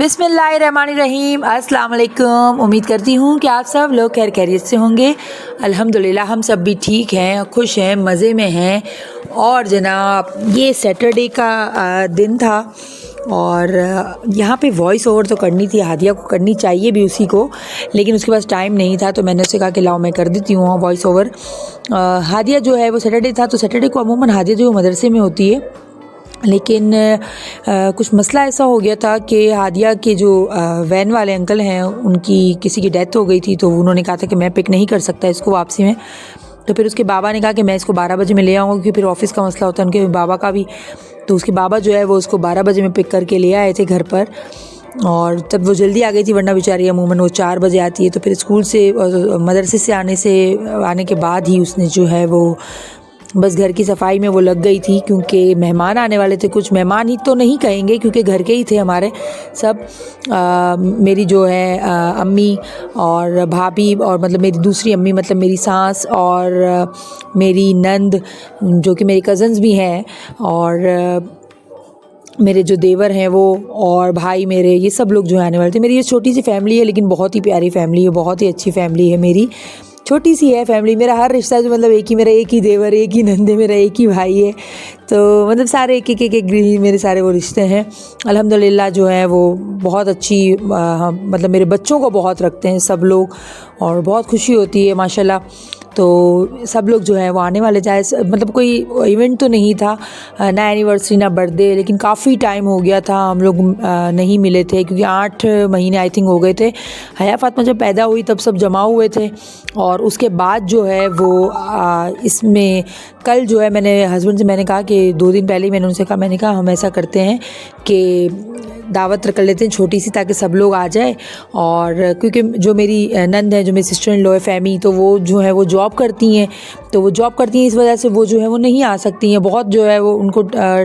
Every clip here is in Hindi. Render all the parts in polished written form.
बिस्मिल्लाहिर्रहमानिर्रहीम। अस्सलाम वालेकुम। उम्मीद करती हूँ कि आप सब लोग खैर खैरियत से होंगे। अल्हम्दुलिल्लाह हम सब भी ठीक हैं, खुश हैं, मज़े में हैं। और जनाब ये सैटरडे का दिन था और यहाँ पे वॉइस ओवर तो करनी थी, हादिया को करनी चाहिए भी उसी को, लेकिन उसके पास टाइम नहीं था तो मैंने उससे कहा कि लाओ मैं कर देती हूँ वॉइस ओवर। हादिया जो है वो सैटरडे था, तो सैटरडे को अमूमन हादिया जो मदरसे में होती है, लेकिन कुछ मसला ऐसा हो गया था कि हादिया के जो वैन वाले अंकल हैं उनकी किसी की डेथ हो गई थी, तो उन्होंने कहा था कि मैं पिक नहीं कर सकता इसको वापसी में। तो फिर उसके बाबा ने कहा कि मैं इसको 12 बजे में ले आऊँगा, क्योंकि फिर ऑफिस का मसला होता है उनके बाबा का भी। तो उसके बाबा जो है वो उसको 12 बजे में पिक करके ले आए थे घर पर, और तब वो जल्दी आ गई थी, वरना बेचारी अमूमन वो 4 बजे आती है। तो फिर स्कूल से मदरसे से आने के बाद ही उसने जो है वो बस घर की सफाई में वो लग गई थी, क्योंकि मेहमान आने वाले थे। कुछ मेहमान ही तो नहीं कहेंगे क्योंकि घर के ही थे हमारे सब। मेरी जो है अम्मी और भाभी, और मतलब मेरी दूसरी अम्मी मतलब मेरी सास, और मेरी नंद जो कि मेरी कज़न्स भी हैं, और मेरे जो देवर हैं वो, और भाई मेरे, ये सब लोग जो आने वाले थे। मेरी ये छोटी सी फैमिली है, लेकिन बहुत ही प्यारी फैमिली है, बहुत ही अच्छी फैमिली है मेरी। छोटी सी है फैमिली, मेरा हर रिश्ता जो मतलब एक ही, मेरा एक ही देवर, एक ही नंदे, मेरा एक ही भाई है। तो मतलब सारे एक मेरे सारे वो रिश्ते हैं। अल्हम्दुलिल्लाह जो है वो बहुत अच्छी, मतलब मेरे बच्चों को बहुत रखते हैं सब लोग, और बहुत खुशी होती है माशाल्लाह। तो सब लोग जो है वो आने वाले, चाहे मतलब कोई इवेंट तो नहीं था, ना एनिवर्सरी ना बर्थडे, लेकिन काफ़ी टाइम हो गया था हम लोग नहीं मिले थे, क्योंकि 8 महीने आई थिंक हो गए थे। हया फातिमा जब पैदा हुई तब सब जमा हुए थे, और उसके बाद जो है वो इसमें कल जो है मैंने हस्बैंड से मैंने कहा कि 2 दिन पहले ही मैंने उनसे कहा, मैंने कहा हम ऐसा करते हैं कि दावत कर लेते हैं छोटी सी, ताकि सब लोग आ जाए। और क्योंकि जो मेरी नंद है, जो मेरी सिस्टर इन लॉ है फ़हमी, तो वो जो है वो जॉब करती हैं, तो वो जॉब करती हैं, इस वजह से वो जो है वो नहीं आ सकती हैं। बहुत जो है वो उनको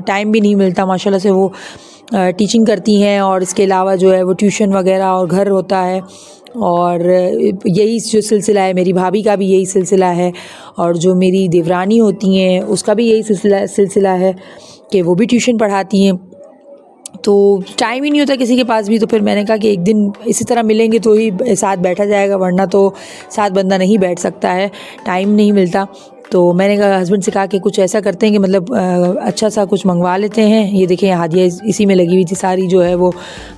टाइम भी नहीं मिलता माशाल्लाह से। वो टीचिंग करती हैं, और इसके अलावा जो है वो ट्यूशन वगैरह और घर होता है, और यही जो सिलसिला है, मेरी भाभी का भी यही सिलसिला है, और जो मेरी देवरानी होती हैं उसका भी यही सिलसिला है कि वो भी ट्यूशन पढ़ाती हैं। तो टाइम ही नहीं होता किसी के पास भी। तो फिर मैंने कहा कि एक दिन इसी तरह मिलेंगे तो ही साथ बैठा जाएगा, वरना तो साथ बंदा नहीं बैठ सकता है, टाइम नहीं मिलता। तो मैंने कहा हस्बैंड से कहा कि कुछ ऐसा करते हैं कि मतलब अच्छा सा कुछ मंगवा लेते हैं। ये देखें हादिया इसी में लगी हुई थी, सारी जो है वो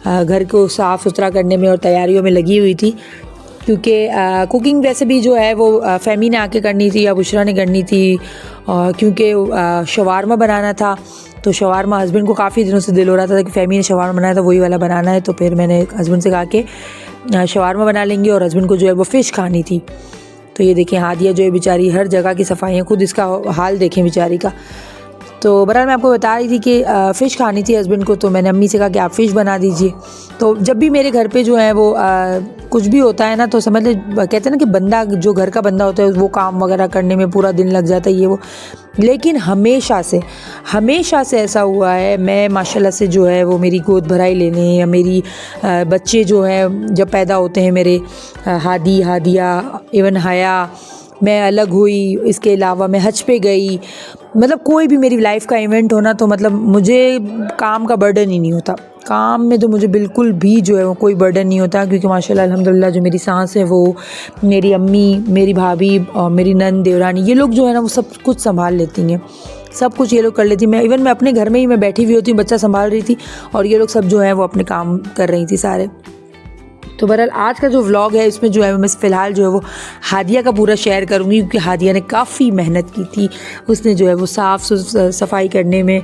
घर को साफ़ सुथरा करने में और तैयारियों में लगी हुई थी, क्योंकि कुकिंग वैसे भी जो है वो फ़हमी ने आके करनी थी या बुशरा ने करनी थी, क्योंकि शवारमा बनाना था। तो शवारमा हस्बैंड को काफ़ी दिनों से दिल हो रहा था कि फ़हमी ने शवारमा बनाया था, वही वाला बनाना है। तो फिर मैंने हस्बैंड से कहा कि शवारमा बना लेंगे, और हस्बैंड को जो है वो फ़िश खानी थी। तो ये देखें हादिया जो है बेचारी हर जगह की सफाइयाँ, खुद इसका हाल देखें बेचारी का। तो बहरहाल मैं आपको बता रही थी कि फ़िश खानी थी हस्बैंड को, तो मैंने अम्मी से कहा कि आप फ़िश बना दीजिए। तो जब भी मेरे घर पे जो है वो कुछ भी होता है ना, तो समझ ले, कहते हैं ना कि बंदा जो घर का बंदा होता है वो काम वगैरह करने में पूरा दिन लग जाता है ये वो। लेकिन हमेशा से ऐसा हुआ है, मैं माशाल्लाह से जो है वो मेरी गोद भराई लेने, या मेरी बच्चे जो हैं जब पैदा होते हैं मेरे, हादिया, इवन हया, मैं अलग हुई, इसके अलावा मैं हज पे गई, मतलब कोई भी मेरी लाइफ का इवेंट होना, तो मतलब मुझे काम का बर्डन ही नहीं होता। काम में तो मुझे बिल्कुल भी जो है वो कोई बर्डन नहीं होता, क्योंकि माशाल्लाह अल्हम्दुलिल्लाह जो मेरी सास है वो, मेरी अम्मी, मेरी भाभी और मेरी नंद, देवरानी, ये लोग जो है ना वो सब कुछ संभाल लेती हैं, सब कुछ ये लोग कर लेती। मैं अपने घर में ही मैं बैठी हुई होती हूँ, बच्चा संभाल रही थी, और ये लोग सब जो है वो अपने काम कर रही थी सारे। तो बहरहाल आज का जो व्लॉग है इसमें जो है मैं फ़िलहाल जो है वो हादिया का पूरा शेयर करूँगी, क्योंकि हादिया ने काफ़ी मेहनत की थी, उसने जो है वो साफ़ सफाई करने में।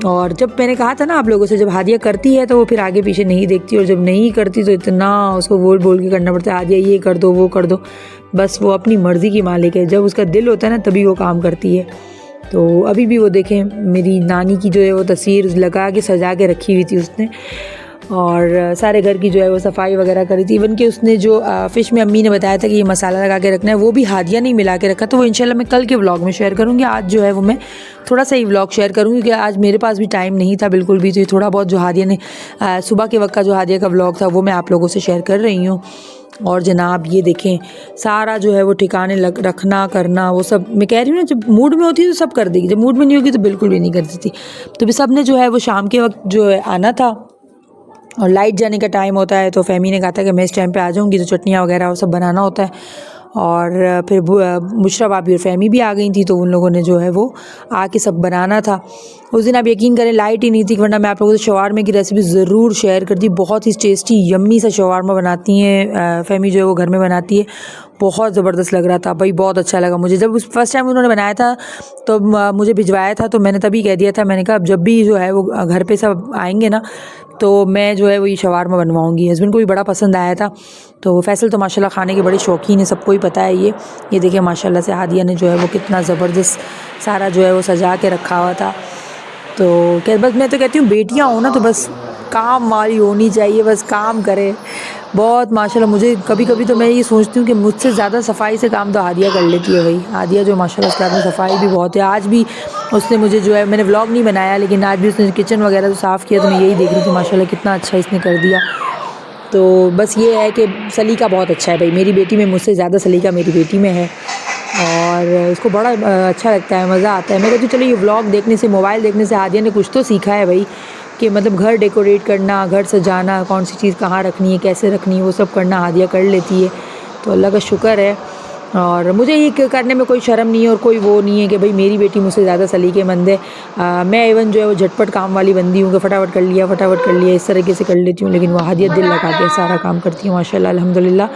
और जब मैंने कहा था ना आप लोगों से, जब हादिया करती है तो वो फिर आगे पीछे नहीं देखती, और जब नहीं करती तो इतना उसको बोल के करना पड़ता है, हादिया ये कर दो वो कर दो। बस वो अपनी मर्ज़ी की मालिक है, जब उसका दिल होता है ना तभी वो काम करती है। तो अभी भी वो देखें मेरी नानी की जो है वो तस्वीर लगा के सजा के रखी हुई थी उसने, और सारे घर की जो है वो सफाई वगैरह करी थी। इवन कि उसने जो फ़िश में अम्मी ने बताया था कि ये मसाला लगा के रखना है, वो भी हादिया नहीं मिला के रखा, तो वो इंशाल्लाह मैं कल के व्लॉग में शेयर करूँगी। आज जो है वो मैं थोड़ा सा ही व्लॉग शेयर करूँगी, क्योंकि आज मेरे पास भी टाइम नहीं था बिल्कुल भी। तो ये थोड़ा बहुत जो हादिया ने सुबह के वक्त का जो हादिया का व्लॉग था वो मैं आप लोगों से शेयर कर रही हूँ। और जनाब ये देखें सारा जो है वो ठिकाने रखना करना, वो सब मैं कह रही हूँ ना, जब मूड में होती है तो सब कर देगी, जब मूड में नहीं होगी तो बिल्कुल भी नहीं करती थी। तो भी सब ने जो है वो शाम के वक्त जो है आना था, और लाइट जाने का टाइम होता है तो फ़हमी ने कहा था कि मैं इस टाइम पे आ जाऊँगी, तो चटनियाँ वगैरह वो सब बनाना होता है। और फिर बुशरा भाभी और फ़हमी भी आ गई थी, तो उन लोगों ने जो है वो आके सब बनाना था। उस दिन आप यकीन करें लाइट ही नहीं थी, वरना मैं आप लोगों से शवारमा की रेसिपी ज़रूर शेयर करती। बहुत ही टेस्टी यम्मी सा शवारमा बनाती हैं फ़हमी, जो है वो घर में बनाती है। बहुत ज़बरदस्त लग रहा था भाई, बहुत अच्छा लगा मुझे। जब उस फर्स्ट टाइम उन्होंने बनाया था तो मुझे भिजवाया था, तो मैंने तभी कह दिया था, मैंने कहा अब जब भी जो है वो घर पे सब आएंगे ना, तो मैं जो है वो ये शवारमा बनवाऊँगी। हस्बैंड को भी बड़ा पसंद आया था। तो फैसल तो माशाल्लाह खाने के बड़े शौकीन है, सबको ही पता है ये देखिए माशाल्लाह से हादिया ने जो है वो कितना ज़बरदस्त सारा जो है वो सजा के रखा हुआ था। तो क्या बस मैं तो कहती हूँ बेटियाँ हो ना तो बस काम वाली होनी चाहिए, बस काम करे बहुत माशाल्लाह। मुझे कभी कभी तो मैं ये सोचती हूँ कि मुझसे ज़्यादा सफाई से काम तो हादिया कर लेती है भाई। हादिया जो माशाल्लाह उसके हाथ में सफाई भी बहुत है। आज भी उसने मुझे जो है, मैंने व्लॉग नहीं बनाया लेकिन आज भी उसने किचन वगैरह तो साफ़ किया, तो मैं यही देख रही थी माशाल्लाह कितना अच्छा इसने कर दिया। तो बस ये है कि सलीका बहुत अच्छा है भाई, मेरी बेटी में मुझसे ज़्यादा सलीका मेरी बेटी में है और उसको बड़ा अच्छा लगता है, मज़ा आता है। मैं कहती हूँ चलो ये व्लॉग देखने से, मोबाइल देखने से हादिया ने कुछ तो सीखा है भाई, कि मतलब घर डेकोरेट करना, घर सजाना, कौन सी चीज़ कहाँ रखनी है, कैसे रखनी है, वो सब करना हादिया कर लेती है। तो अल्लाह का शुक्र है। और मुझे ये करने में कोई शर्म नहीं है और कोई वो नहीं है कि भाई मेरी बेटी मुझसे ज़्यादा सलीकेमंद है। मैं इवन जो है वो झटपट काम वाली बंदी हूँ कि फटाफट कर लिया इस तरीके से कर लेती हूँ, लेकिन वो हादिया दिल लगा के सारा काम करती है माशाल्लाह अल्हम्दुलिल्लाह।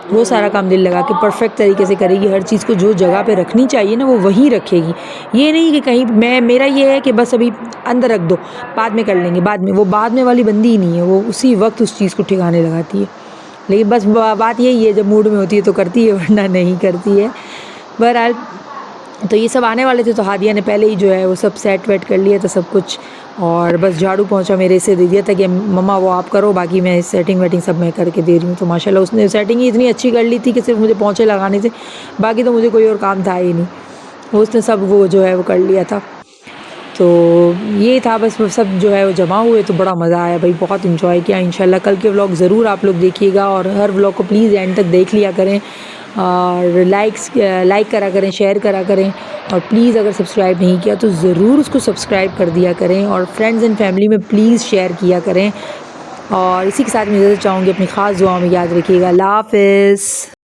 वो सारा काम दिल लगा के परफेक्ट तरीके से करेगी। हर चीज़ को जो जगह पे रखनी चाहिए ना वो वहीं रखेगी। ये नहीं कि कहीं मेरा ये है कि बस अभी अंदर रख दो, बाद में कर लेंगे, बाद में, वो बाद में वाली बंदी ही नहीं है। वो उसी वक्त उस चीज़ को ठिकाने लगाती है। लेकिन बस बात यही है, जब मूड में होती है तो करती है, वरना नहीं करती है। बहरहाल तो ये सब आने वाले थे, तो हादिया ने पहले ही जो है वो सब सेट वेट कर लिया था सब कुछ, और बस झाड़ू पोंछा मेरे से दे दिया था कि मम्मा वो आप करो, बाकी मैं सेटिंग वेटिंग सब मैं करके दे रही हूँ। तो माशाल्लाह उसने सेटिंग ही इतनी अच्छी कर ली थी कि सिर्फ मुझे पोंछे लगाने थे, बाकी तो मुझे कोई और काम था ही नहीं, उसने सब वो जो है वो कर लिया था। तो ये था बस, वो सब जो है वो जमा हुए तो बड़ा मज़ा आया भाई, बहुत इन्जॉय किया। इंशाल्लाह कल के व्लॉग ज़रूर आप लोग देखिएगा, और हर व्लॉग को प्लीज़ एंड तक देख लिया करें, और लाइक करा करें, शेयर करा करें, और प्लीज़ अगर सब्सक्राइब नहीं किया तो ज़रूर उसको सब्सक्राइब कर दिया करें, और फ्रेंड्स एंड फैमिली में प्लीज़ शेयर किया करें। और इसी के साथ मैं इजाज़त चाहूँगी, अपनी ख़ास दुआओं में याद रखिएगा। अल्लाह हाफ़िज़।